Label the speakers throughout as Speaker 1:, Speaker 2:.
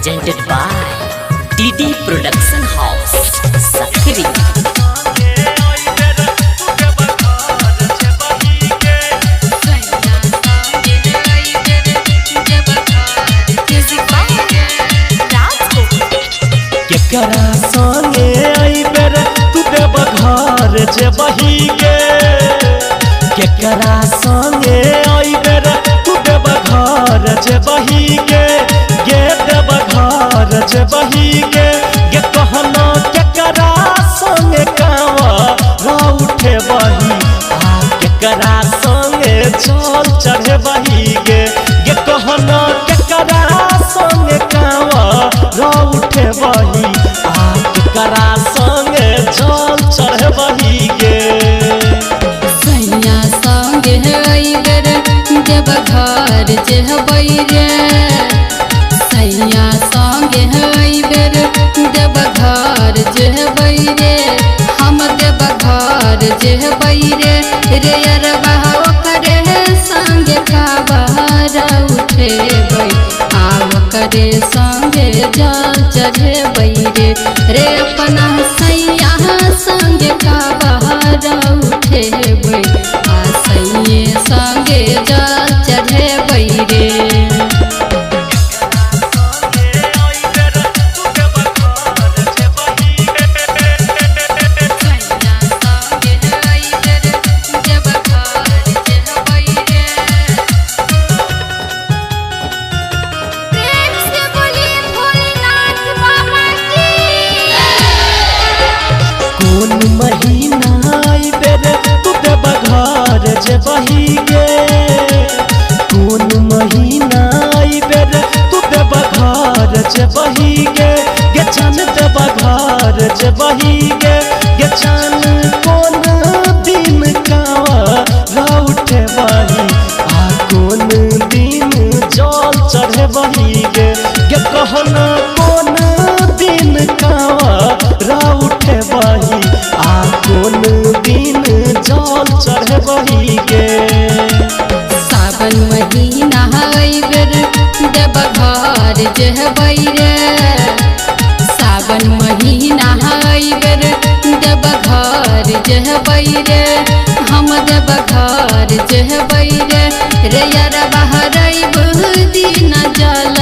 Speaker 1: presented by DD Production House, Sakri.
Speaker 2: केकरा संगे आई बेर तू देव घर जे बही गे, केकरा संगे आई बेर तू देव घर जे बही गे, गे देव घर जे बही गे, गे कहना केकरा संगे कावा उठे बही आ केकरा संगे चल चढ़े बही गे, गे कहना केकरा संगे कावा उठे बही आ केकरा संगे चल चढ़े बही गे।
Speaker 3: सैया संगे आई बेर देव घर जे हबई रे, सैया संगे आई बेर देव घर जे हबई रे, हम देव घर जे हबई रे, रे अरबा ओकरे संगे काबर उठे बई आव करे संगे जल चढ़े बई रे, रे अपना सैया संगे काबर उठे बई आ सैये संगे जल चढ़े बई रे।
Speaker 2: महीना आई बेर तू देव घर जे बही गे, कौन महीना आई बेर तू देव घर जे बही गे, गे चन देव घर जे बही गे, गे चन कौन दिन कावा उठे बही आ कौन दिन जल चढ़े बही गे, गे कहना कौन दिन कावा उठे बही आ कौन दिन जल चढ़े बही गे।
Speaker 3: सावन महीना आई बेर देव घर जे हबई रे, सावन महीना आई बेर देव घर जे हबई रे, हम देव घर जे हबई रे, रे यार बहरई दिन जल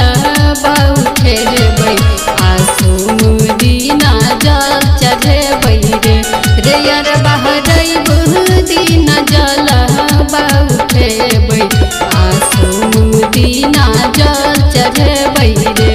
Speaker 3: उठे बई आसुम दीना जल चढ़े बई रे, रे यार बहरई दिन जल उठे बई आसुम दीना जल चढ़े बई रे।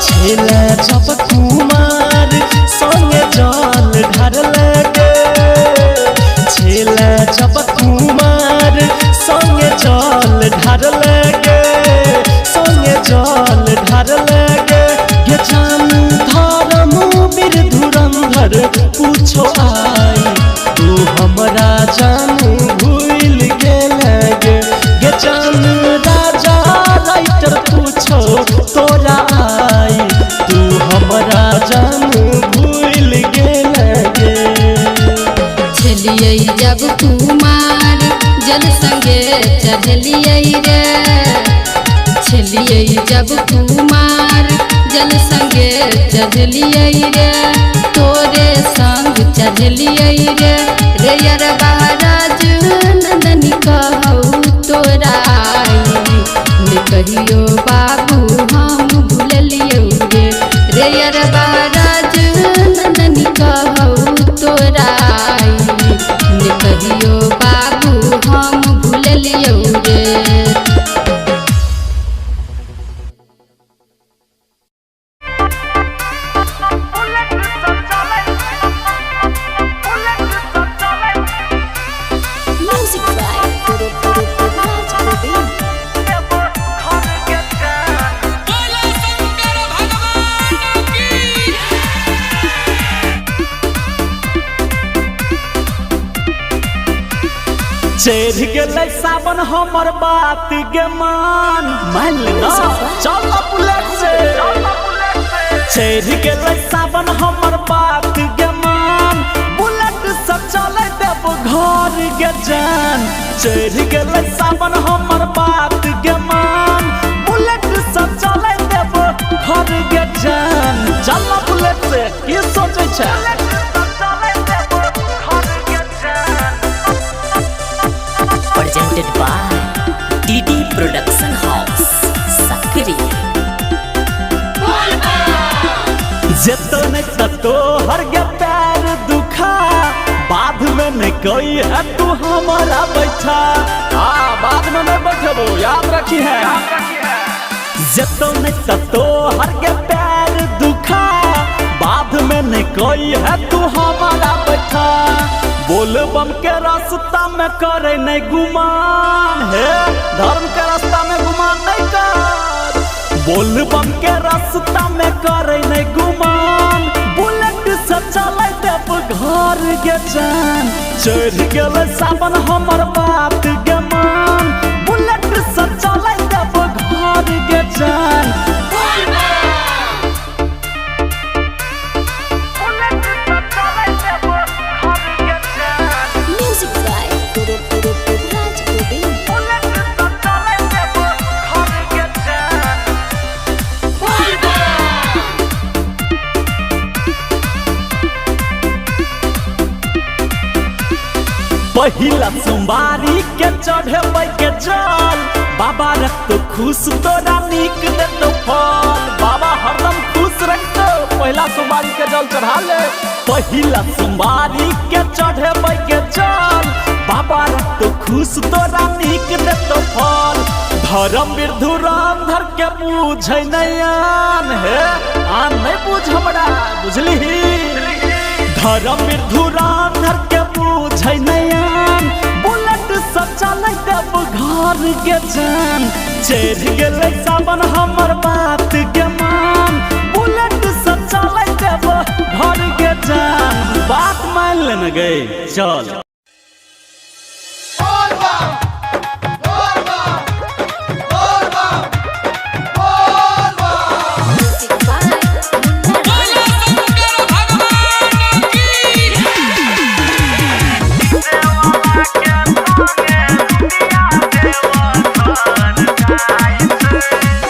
Speaker 2: छेले जब कुमार संगे जल ढार लगे, छेले जब कुमार संगे जल ढार लगे, संगे जल ढार लगे, गे जान धर्म वीर धुरंधर पूछो आई तू हमरा जान भूल गेले गे, गे जान राजा राइटर पूछो तोरा आई तू हमरा जान भूल गेले गे।
Speaker 3: छलियै जब कुमार जल संगे चढ़लियै रे, छलियै जब कुमार जल संगे चढ़लियै रे, तोरे संग चढ़लियै रे, रे यार महाराज नंदनी कहू तोरा आई कहियो बाबू हम भूलियो रे, रे यार महाराज नंदनी कहू तोरा आई कहियो बाबू हम भूलियो रे।
Speaker 1: Music by
Speaker 2: चढ़ गेलै सावन हमर बात के मान लेना चल बुलेट से चढ़ गेलै सावन हमर बात के मान बुलेट से चले देव घर के जान चढ़ गेलै सावन हमर बात के मान बुलेट से चले देव घर के जान चल बुलेट से की सोचे छै
Speaker 1: presented by TD Production House, Sakri.
Speaker 2: जेतो नहीं ततो हर के पैर दुखा बाद में नहीं कोई है तू हमारा बैठा बाद में नहीं बैठबो याद रखी है जेतो नहीं ततो हर के पैर दुखा बाद में नहीं कोई है तू हमारा बैठा बोल बम के रास्ता में करे नहीं गुमान है धर्म के रास्ता में गुमान नहीं कर बोल बम के रास्ता में करे नहीं गुमान बुलेट से चले देव घर के जान चढ़ गेलै सावन हमर बात के मान बुलेट से चले देव घर के जान
Speaker 1: Music by Raj Govind.
Speaker 2: पहिला सोमवारी के चढ़े के जल बाबा रखतो खुश तोरा नीक देतो फल बाबा हरदम खुश रखतो पहिला सोमवारी के जल चढ़ा ले पहिला सोमवारी के चढ़े के जल बाबा रखतो खुश तोरा नीक देतो फल धर्मवीर धुरंधर के बुझै नहीं आन है आन नहीं बुझ हमरा बुझली धर्मवीर धुरंधर के बुझै नहीं आन बुलेट से चले देव घर के जान चढ़ गेलै सावन हमर बात के मान बुलेट से चले देव घर के जान बात मान लेना गई चल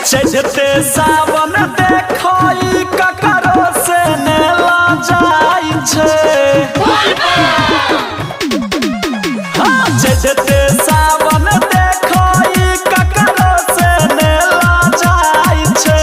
Speaker 2: चढ़ते सावन देखई ककरो से ने ला जाई छे हाँ चढ़ते सावन देखई ककरो से ने ला जाई छे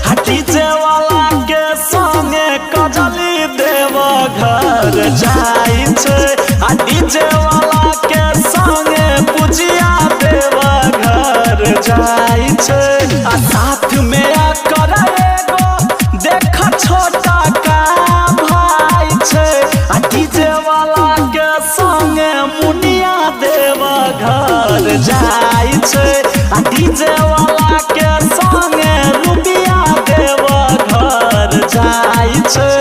Speaker 2: हटी जे वाला के संगे कजली देव घर जाई छे हटी जे वाला के संगे पूजिया देव घर जाई छे साथ में आकर एगो देख छोटा का भाई छे डीजे वाला के संगे मुनिया देव घर जाई छे डीजे वाला के संगे रुबिया देव घर जाई छे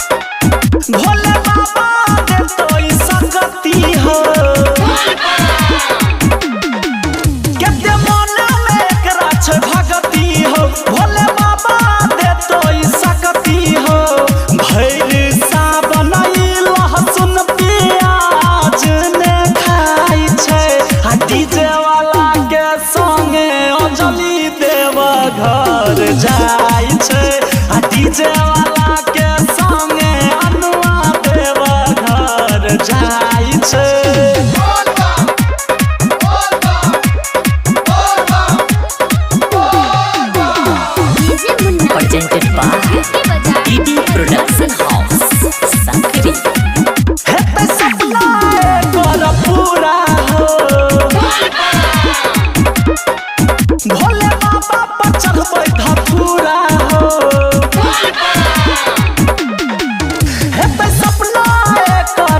Speaker 2: भोले बाबा दे तो सकती हो केते मन में एकरा छै भगती हो भोले बाबा दे तो सकती हो भैर सावन लहसुन प्याज ने खाई छै डीजे वाला के संगे अंजलि देव घर जाई छै डीजे वाला के संगे अनुआ देव घर जाई छै
Speaker 1: Presented by TD Production House, Sakri.
Speaker 2: हेतै सपना एकर पूरा हो भोले बाबा पर चढ़बै धतूरा हो हेतै सपना एकर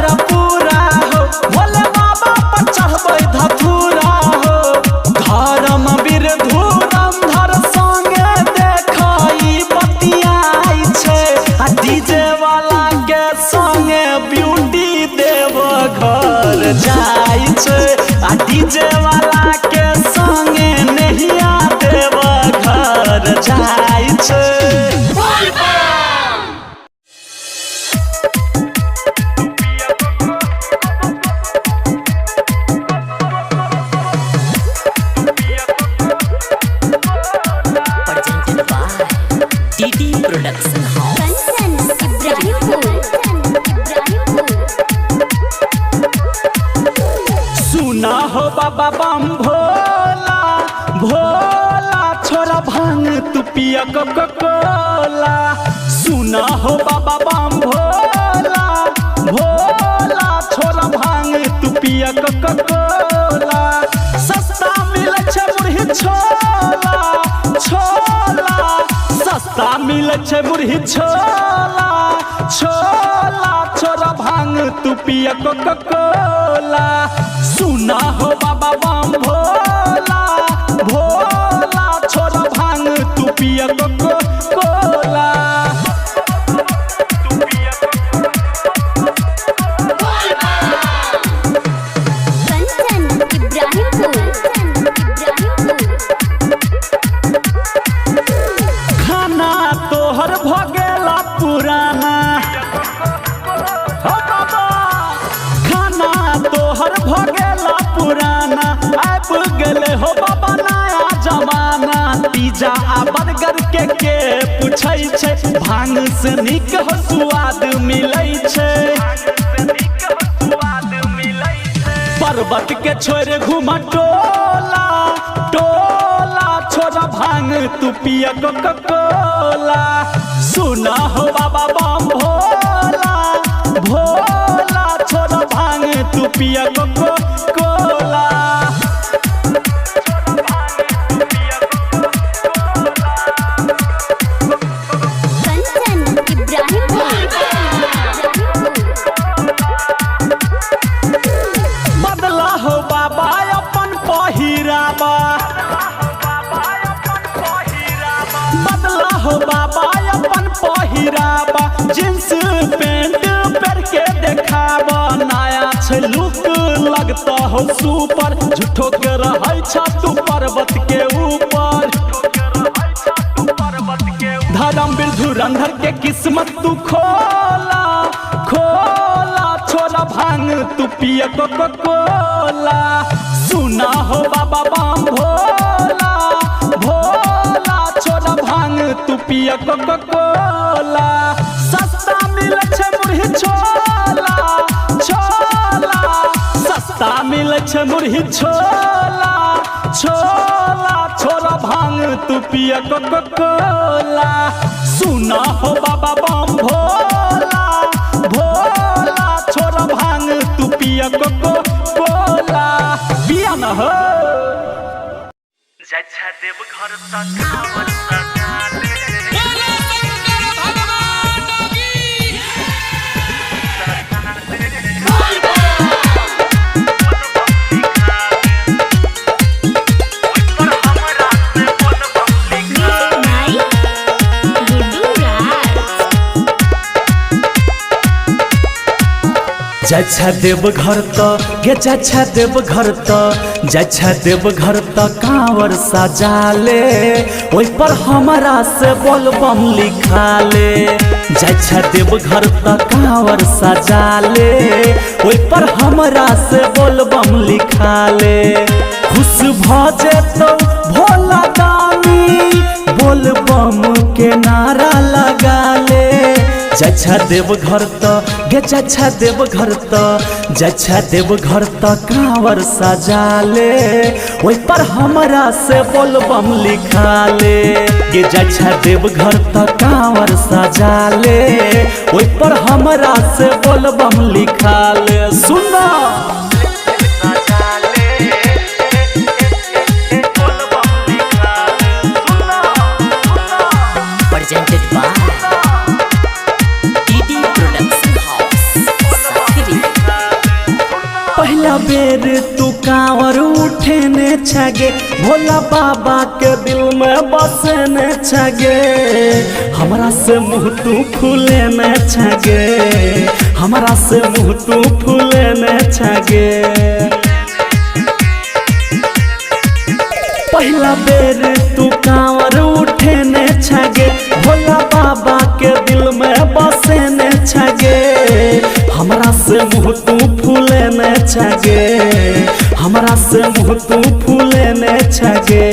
Speaker 2: जाई छै आ डीजे वाला के संगे नहिया देव घर जाई छै।
Speaker 1: presented by DD Production House,
Speaker 2: सुना हो बाबा बम भोला भोला छोरा भांग तू पिया कोला। सुना हो बाबा बम भोला भोला छोरा भांग तू पिया कोला। सस्ता मिले छै मुरही छोला छोला, सस्ता मिले छै मुरही छोला छोला छोरा भांग तू पिया कोला। सुना हो बाबा बम भोला भोला छोरा भांग तू पिया कोला। खाना तोहर भगेला पुराना हो बाबा, खाना तोहर भगेला पुराना। आब गेले हो बाबा नया जमाना। पिज्जा आ बर्गर के पूछै छै, भांग से नीक हो स्वाद मिलै छै। पर्वत के छोड़ घूम टोला टोला छोरा भांग तू पिया कोला। सुना हो बाबा बम भोला भोला छोरा भांग तू पिया कोला। बदला हो बाबा अपन पहिरावा, बदला हो बाबा अपन पहिरावा। जींस पैंट पेर के देखावा, नया छै लुक लगता हो सुपर। झूठो के रहै छ तू पर्वत के ऊपर। धर्मवीर धुरंधर के किस्मत तू खोला खोला छोरा भांग तू पिया कोला। सुना हो बाबा बम भोला भोला छोरा भांग तू पिया कोला। सस्ता मिले छै मुरही छोला छोला, सस्ता मिले छै मुरही छोला छोला छोरा भांग तू पिया कोला। सुना हो बाबा बम भोला भोला छोरा भांग तू पिया कोला। पिया न हो
Speaker 4: जच्छा देव घर सखावत सखाले
Speaker 2: जच्छा देव घर तो गे जच्छा देव घर तो जच्छा देव घर तो कांवर सजा ले, ओइ पर हमरा से बोल बम लिखा ले। जच्छा देव घर तो कांवर सजा ले, ओइ पर हमरा से बोल बम लिखा ले। खुश भ जेतौ भोला दानी बोल बम के नारा लगा ले। जच्छा देव घर तो गे जच्छा देव घर तो जच्छा देव घर तो कांवर सजा ले, ओइ पर हमरा से बोल बम लिखा ले। गे जच्छा देव घर तो कांवर सजा ले, ओइ पर हमरा से बोल बम लिखा ले। सुना
Speaker 1: presented by DD Production House, Sakri।
Speaker 2: पहला बेर तू कांवर उठेने छगे, भोला बाबा के दिल में बसने छगे। हमरा से मुँह तू खुलेने छगे, हमरा से मुँह तू फूले ने छगे पहला बेर तू कांवर उठे ने छगे भोला बाबा के दिल में बसे ने छगे हमरा से मुँह तू फूले ने छगे हमरा से मुँह तू फूले ने छगे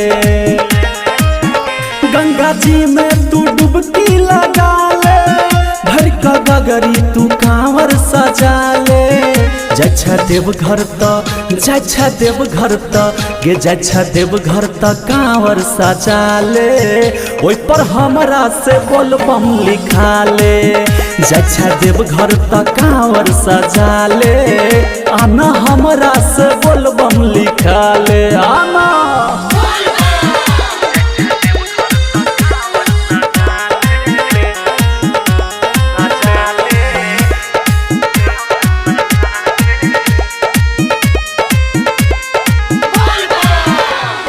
Speaker 2: गंगा जी में तू डुबकी लगा ले भर का गगरी तू कांवर सजा ले जच्छा देव घर त जच्छा देव घर त गे जच्छा देव घर त कांवर सजा ले ओइ पर हमरा से बोल बम लिखा ले जच्छा देव घर त कांवर सजा ले आना हमरा से बोल बम लिखा ले आना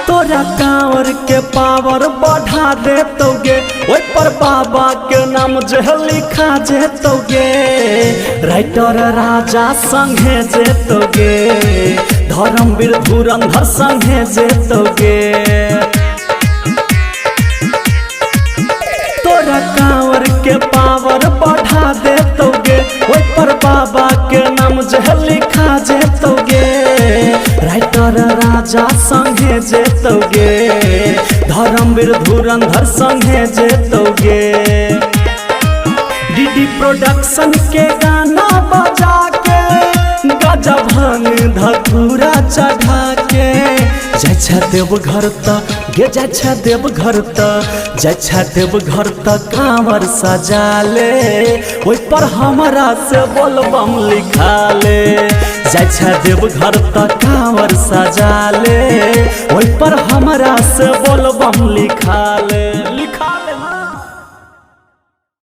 Speaker 2: तोरा कांवर के पावर बढ़ा देतोगे ओइ पर बाबा के नाम जे लिखा जेतोगे राइटर राजा संगे जेतोगे धर्मवीर धुरंधर संगे जेतोगे तोरा कांवर के पावर बढ़ा देतोगे ओइ पर बाबा के नाम जे लिखा जेतोगे राइटर राजा संगे जेतोगे धर्मवीर धुरंधर संगे जेतोगे डीडी प्रोडक्शन के गाना बजा के गजा भांग धतूरा चढ़ा के जच्छा देव घर त गे जच्छा देव घर त जच्छा देव घर त कांवर सजा ले ओइ पर हमरा से बोल बम लिखा ले जच्छा देव घर त कांवर सजा ले ओइ पर हमरा से बोल बम लिखा ले लिखा